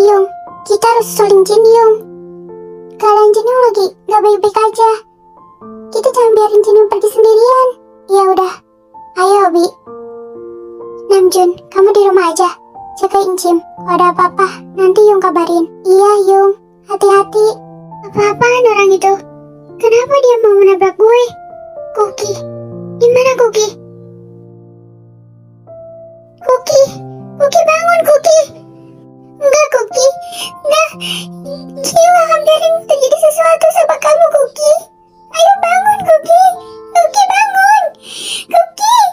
Yung, kita harus susulin Jin Yung. Keadaan Jin Yung lagi gak baik-baik aja. Kita jangan biarin Jin Yung pergi sendirian. Ya udah, ayo Bi. Namjoon, kamu di rumah aja. Jagain Jim. Kalau ada apa-apa, nanti Yung kabarin. Iya Yung, hati-hati. Apa-apaan orang itu? Kenapa dia mau menabrak gue? Cookie, gimana Cookie? Cookie bangun Cookie. Enggak Cookie, enggak. Dia gak akan biarin terjadi sesuatu sama kamu Cookie. Ayo bangun Cookie. Cookie bangun. Cookie,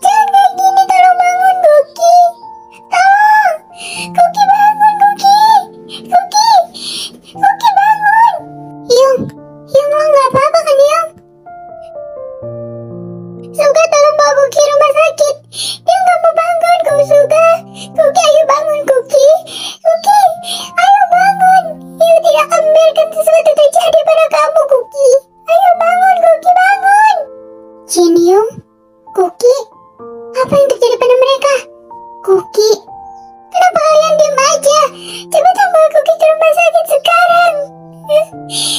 jangan kayak gini, tolong bangun Cookie. Tolong. Cookie bangun Cookie. Cookie bangun. Yung lo gak apa-apa kan Yung? Suga tolong bawa Cookie rumah sakit. Dia gak mau bangun kok Suga. Cookie ayo bangun Cookie. Cookie ayo bangun. Yung tidak akan membiarkan sesuatu terjadi pada kamu Cookie. Ayo bangun Cookie bangun. Jin Yung, Cookie, apa yang terjadi pada mereka? Cookie, kenapa kalian diam aja? Cepetan bawa Cookie ke rumah sakit sekarang.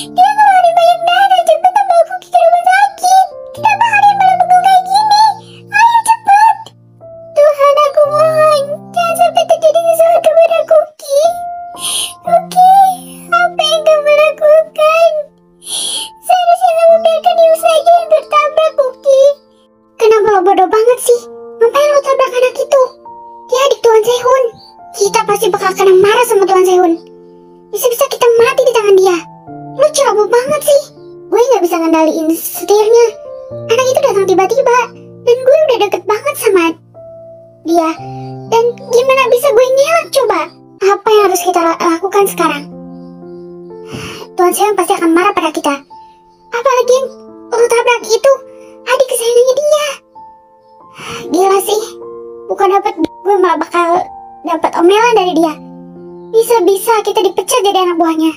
Dia ngeluarin banyak darah. Cepetan bawa Cookie ke rumah sakit. Kenapa kalian malah bengong kayak gini? Ayo cepat. Tuhan aku mohon, jangan sampai terjadi sesuatu pada Cookie. Cookie, apa yang kamu lakukan? Seharusnya kamu biarkan Yung saja yang tertabrak Cookie. Kenapa lo bodoh banget sih? Ngapain lo tabrak anak itu? Dia adik Tuan Sehun. Kita pasti bakal kena marah sama Tuan Sehun. Bisa-bisa kita mati di tangan dia. Lo ceroboh banget sih. Gue gak bisa ngendaliin setirnya. Anak itu datang tiba-tiba. Dan gue udah deket banget sama dia. Dan gimana bisa gue ngelak coba? Apa yang harus kita lakukan sekarang? Tuan Sehun pasti akan marah pada kita. Apalagi yang lo tabrak itu adik kesayangannya dia. Gila sih. Bukan gue malah bakal dapat omelan dari dia. Bisa-bisa kita dipecat jadi anak buahnya.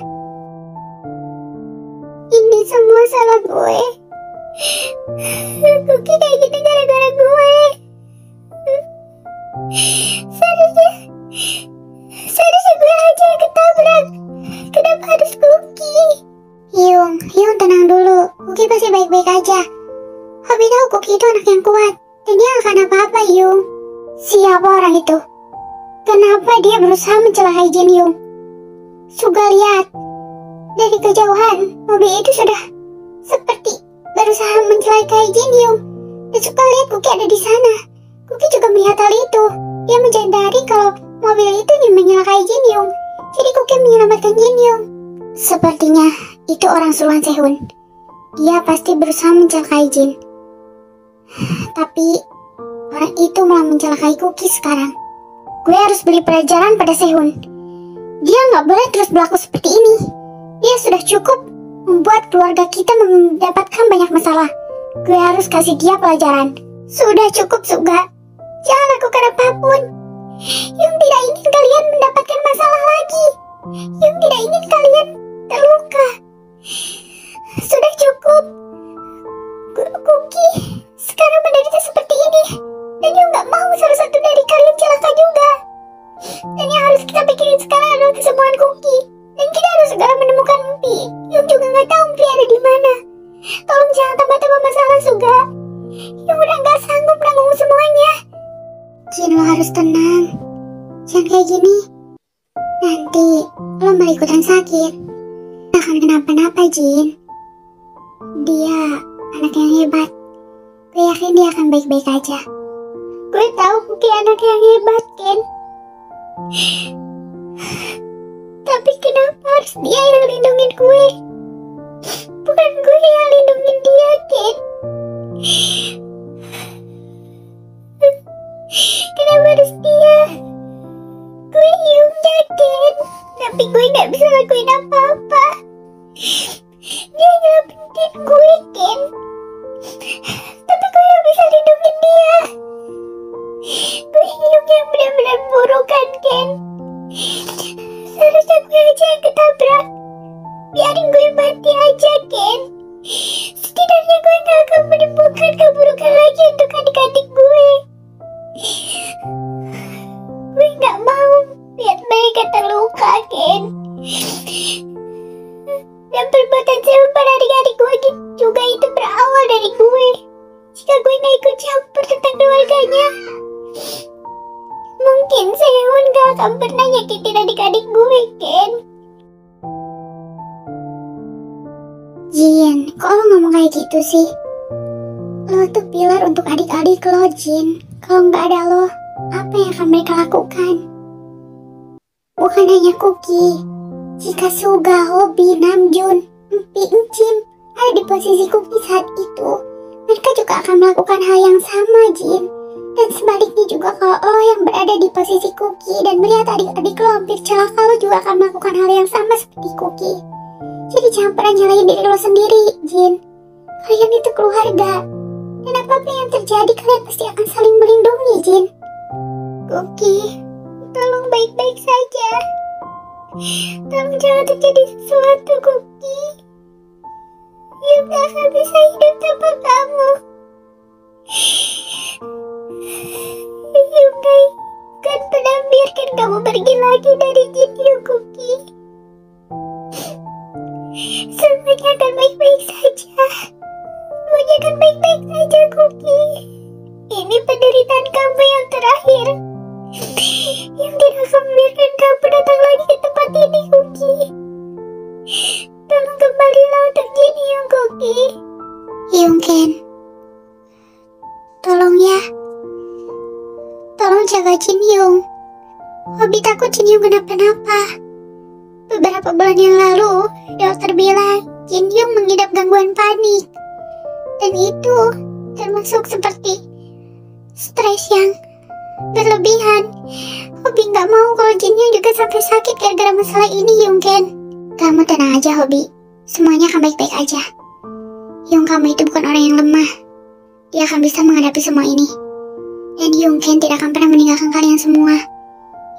Ini semua salah gue. Cookie kayak gini gara-gara gue. Seharusnya gue aja yang ketabrak. Kenapa harus Cookie? Yung tenang dulu. Cookie pasti baik-baik aja. Hobi tahu Cookie itu anak yang kuat. Dan dia gak akan apa-apa Yung. Siapa orang itu? Kenapa dia berusaha mencelakai Jin Yung? Suga lihat. Dari kejauhan, mobil itu sudah seperti berusaha mencelakai Jin Yung. Dan Suga lihat Cookie ada di sana. Cookie juga melihat hal itu. Dia menyadari kalau mobil itu ingin menyelakai Jin Yung. Jadi Cookie menyelamatkan Jin Yung. Sepertinya itu orang Sulan Sehun. Dia pasti berusaha mencelakai Jin. Tapi orang itu malah mencelakai Cookie sekarang. Gue harus beri pelajaran pada Sehun. Dia gak boleh terus berlaku seperti ini. Dia sudah cukup membuat keluarga kita mendapatkan banyak masalah. Gue harus kasih dia pelajaran. Sudah cukup Suga. Jangan lakukan apapun. Yung tidak ingin kalian mendapatkan masalah lagi. Yung tidak ingin kalian terluka. Sudah cukup. Cookie sekarang menderita seperti ini. Dan Yung gak mau salah satu dari kalian celaka juga. Dan yang harus kita pikirin sekarang adalah kesembuhan Cookie. Dan kita harus segera menemukan Mpi. Yung juga gak tahu Mpi ada di mana. Tolong jangan tambah-tambah masalah Suga. Yung udah gak sanggup menanggung semuanya. Jin, lo harus tenang. Jangan kayak gini. Nanti lo malah ikutan sakit. Gak akan kenapa-napa Jin. Dia anak yang hebat. Gue yakin dia akan baik-baik aja. Gue tahu Cookie anak yang hebat, Ken. Tapi kenapa harus dia yang lindungin gue? Bukan gue yang lindungin dia, Ken. Kenapa harus dia? Gue Hyungnya, Ken. Tapi gue gak bisa lakuin apa-apa. Dia nyelamatin gue, Ken. Tapi gue gak bisa lindungin dia. Gue Hyung yang benar-benar buruk kan, Ken. Seharusnya gue aja yang ketabrak. Biarin gue mati aja, Ken. Setidaknya gue gak akan menimbulkan keburukan lagi untuk adik-adik gue. Gue gak mau Biar mereka terluka, Ken. Dan perbuatan Sehun pada adik-adik gue juga itu berawal dari gue. Jika gue gak ikut campur tentang keluarganya, mungkin Sehun gak akan pernah nyakitin adik-adik gue, Ken. Jin, kok lo ngomong kayak gitu sih? Lo tuh pilar untuk adik-adik lo, Jin. Kalau nggak ada lo, apa yang akan mereka lakukan? Bukan hanya Kuki. Jika Suga, Hobi, Namjoon, Empi, Encim ada di posisi Kuki saat itu, mereka juga akan melakukan hal yang sama, Jin. Dan sebaliknya juga kalau lo yang berada di posisi Kuki dan melihat adik-adik lo hampir celaka, lo juga akan melakukan hal yang sama seperti Kuki. Jadi jangan pernah nyalahin diri lo sendiri, Jin. Kalian itu keluarga. Dan apapun yang terjadi, kalian pasti akan saling melindungi, Jin. Kuki, tolong baik-baik saja. Tolong jangan terjadi sesuatu, Kuki. Yuk gak akan bisa hidup tanpa kamu. Yuk gak akan pernah biarkan kamu pergi lagi dari Jin, yuk Kuki. Semuanya akan baik-baik saja. Semuanya akan baik-baik saja, Kuki. Ini penderitaan kamu yang terakhir, yang tidak akan membiarkan kamu datang lagi ke tempat ini, Kuki. Tolong kembalilah untuk Jin, Hyung, Kuki. Hyungken, tolong ya. Tolong jaga Jin Hyung. Hobi takut Jin Hyung kenapa-napa. Beberapa bulan yang lalu, dokter bilang Jin Hyung mengidap gangguan panik. Dan itu termasuk seperti stres yang berlebihan. Hobi gak mau kalau Jin Hyung juga sampai sakit gara-gara masalah ini, Hyungken. Kamu tenang aja, Hobi. Semuanya akan baik-baik aja. Hyung, kamu itu bukan orang yang lemah. Dia akan bisa menghadapi semua ini. Dan Hyungken tidak akan pernah meninggalkan kalian semua.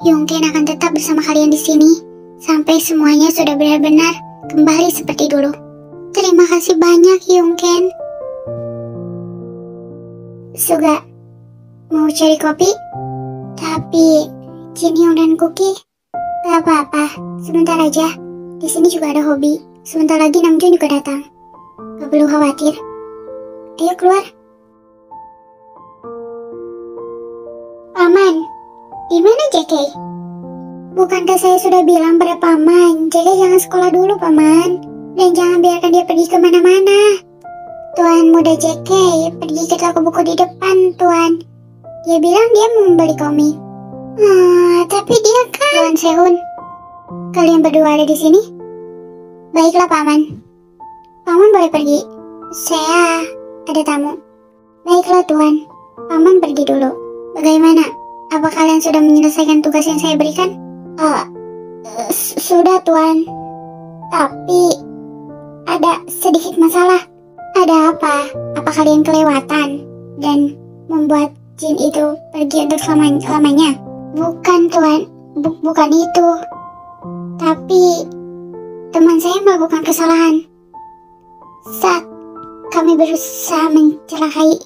Hyungken akan tetap bersama kalian di sini sampai semuanya sudah benar-benar kembali seperti dulu. Terima kasih banyak, Hyungken. Suga, mau cari kopi? Tapi Jin Hyung dan Kuki, gak apa-apa, sebentar aja. Di sini juga ada Hobi. Sebentar lagi Namjoon juga datang. Gak perlu khawatir. Ayo keluar. Paman, di mana JK? Bukankah saya sudah bilang pada Paman, JK jangan sekolah dulu, Paman. Dan jangan biarkan dia pergi kemana-mana. Tuan muda JK pergi ke toko buku di depan, Tuan. Dia bilang dia mau membeli komik. Tapi dia kan... Tuan Sehun, kalian berdua ada di sini? Baiklah, Paman. Paman boleh pergi. Saya ada tamu. Baiklah, Tuan. Paman pergi dulu. Bagaimana? Apa kalian sudah menyelesaikan tugas yang saya berikan? Sudah, Tuan. Tapi ada sedikit masalah. Ada apa? Apa kalian kelewatan dan membuat Jin itu pergi untuk selamanya? Bukan, Tuan. Bukan itu. Tapi teman saya melakukan kesalahan saat kami berusaha mencelakai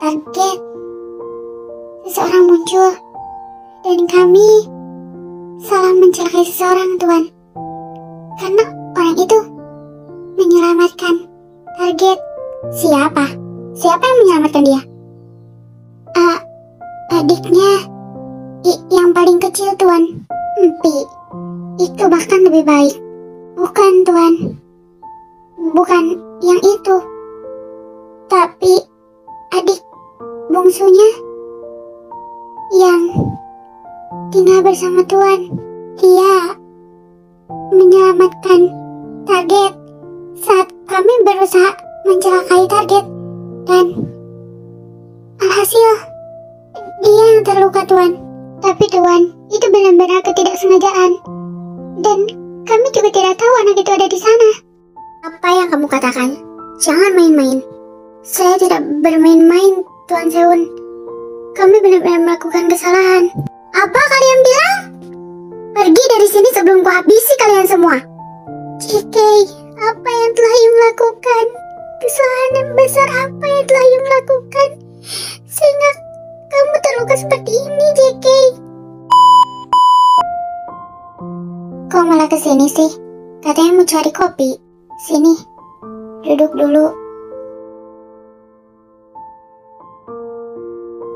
target. Seseorang muncul dan kami salah mencelakai seseorang, Tuan. Karena orang itu menyelamatkan target. Siapa? Siapa yang menyelamatkan dia? Adiknya yang paling kecil, Tuan. Empi. Itu bahkan lebih baik. Bukan, Tuan. Bukan yang itu. Tapi adik bungsunya yang tinggal bersama Tuan. Dia menyelamatkan target saat kami berusaha mencelakai target. Dan alhasil dia yang terluka, Tuan. Tapi Tuan, itu benar-benar ketidaksengajaan. Dan kami juga tidak tahu anak itu ada di sana. Apa yang kamu katakan? Jangan main-main. Saya tidak bermain-main, Tuan Sehun. Kami benar-benar melakukan kesalahan. Apa kalian bilang? Pergi dari sini sebelum kuhabisi kalian semua. JK, apa yang telah Hyung lakukan? Kesalahan yang besar apa yang telah Hyung lakukan? Sehingga kamu terluka seperti ini, JK. kok malah kesini sih? Katanya mau cari kopi. Sini, duduk dulu.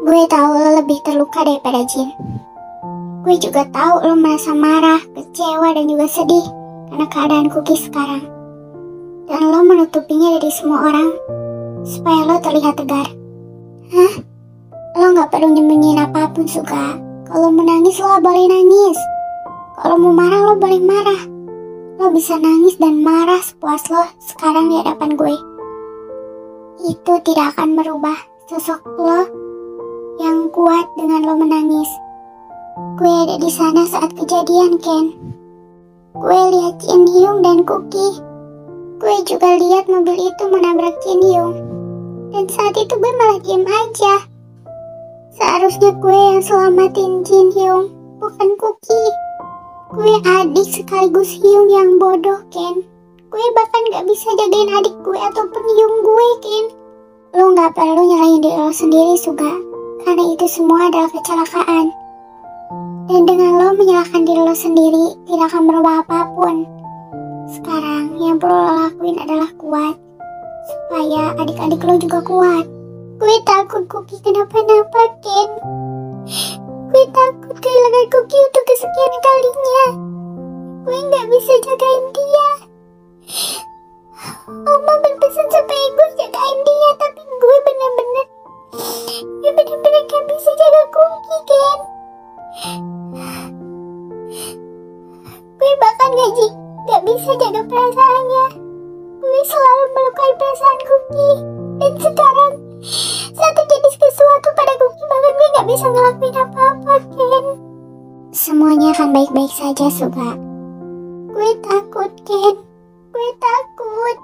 Gue tahu lo lebih terluka daripada Jin. Gue juga tahu lo merasa marah, kecewa, dan juga sedih karena keadaan Cookie sekarang. Dan lo menutupinya dari semua orang supaya lo terlihat tegar. Hah? Lo gak perlu nyembunyiin apapun, Suga. Kalau mau nangis lo boleh nangis. Kalau mau marah lo boleh marah. Lo bisa nangis dan marah sepuas lo sekarang di hadapan gue. Itu tidak akan merubah sosok lo yang kuat dengan lo menangis. Gue ada di sana saat kejadian, Ken. Gue lihat Jin Hyung dan Cookie. Gue juga lihat mobil itu menabrak Jin Hyung. Dan saat itu gue malah diam aja. Seharusnya gue yang selamatin Jin Hyung, bukan Cookie. Gue adik sekaligus Hyung yang bodoh, Ken. Gue bahkan gak bisa jagain adik gue ataupun Hyung gue, Ken. Lo gak perlu nyalahin diri lo sendiri, Suga. Karena itu semua adalah kecelakaan. Dan dengan lo menyalahkan diri lo sendiri tidak akan merubah apapun. Sekarang yang perlu lo lakuin adalah kuat, supaya adik-adik lo juga kuat. Gue takut Cookie kenapa-napa, Ken. Gue takut kehilangan Cookie untuk kesekian kalinya. Gue gak bisa jagain dia. Oma berpesan supaya gue jagain dia, tapi gue bener-bener gak bisa jaga Cookie, Ken. Gue bahkan gak bisa jaga perasaannya. Gue selalu melukai perasaan Cookie. Dan sekarang saat terjadi sesuatu pada Cookie, bahkan gue gak bisa ngelakuin apa-apa, Ken. Semuanya akan baik-baik saja, Suga. Gue takut, Ken. Gue takut.